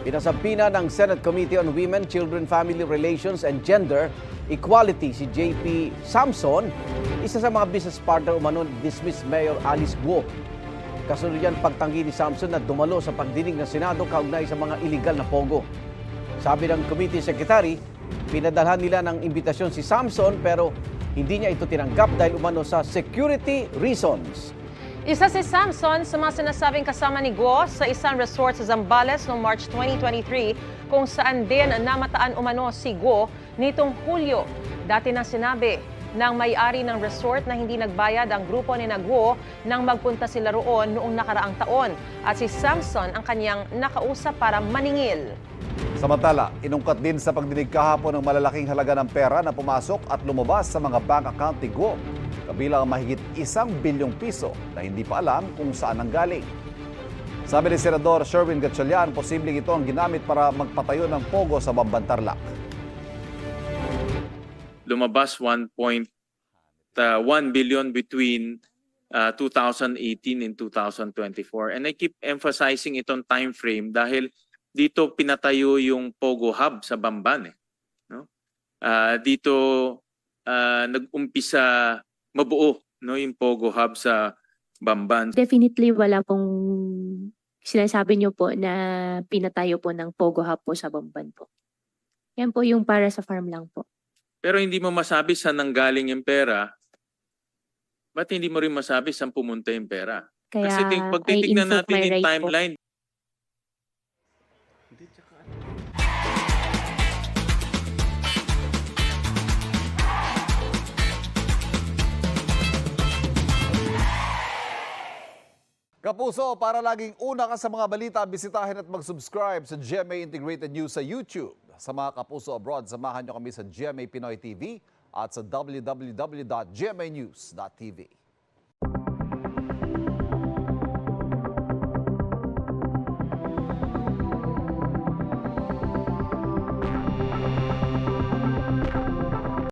Pinasampina ng Senate Committee on Women, Children, Family Relations and Gender Equality si JP Samson, isa sa mga business partner umano dismiss Mayor Alice Guo. Kasunod yan pagtanggi ni Samson na dumalo sa pagdinig ng Senado kaugnay sa mga iligal na pogo. Sabi ng committee secretary, pinadalhan nila ng imbitasyon si Samson pero hindi niya ito tinanggap dahil umano sa security reasons. Isa si Samson sa mga sinasabing kasama ni Guo sa isang resort sa Zambales noong March 2023 kung saan din namataan umano si Guo nitong Hulyo. Dati nang sinabi ng may-ari ng resort na hindi nagbayad ang grupo ni Guo nang magpunta sila roon noong nakaraang taon at si Samson ang kanyang nakausap para maningil. Samantala, inungkat din sa pagdinig kahapon ng malalaking halaga ng pera na pumasok at lumabas sa mga bank account ni Guo. Kabilang mahigit 1 bilyong piso na hindi pa alam kung saan ang galing. Sabi ni Senador Sherwin Gatchalian, posibleng ito ang ginamit para magpatayo ng pogo sa Bamban Tarlac. Lumabas 1 billion between 2018 and 2024. And I keep emphasizing itong time frame dahil dito pinatayo yung Pogo Hub sa Bamban. No? Dito nag-umpisa mabuo yung Pogo Hub sa Bamban. Definitely wala pong sinasabi niyo po na pinatayo po ng Pogo Hub po sa Bamban po. Yan po yung para sa farm lang po. Pero hindi mo masabi saan nanggaling yung pera. Ba't hindi mo rin masabi saan pumunta yung pera? Kaya Kasi pag titignan I invoke natin my yung right po. timeline, Kapuso, para laging una ka sa mga balita, bisitahin at mag-subscribe sa GMA Integrated News sa YouTube. Sa mga kapuso abroad, samahan nyo kami sa GMA Pinoy TV at sa www.gmanews.tv.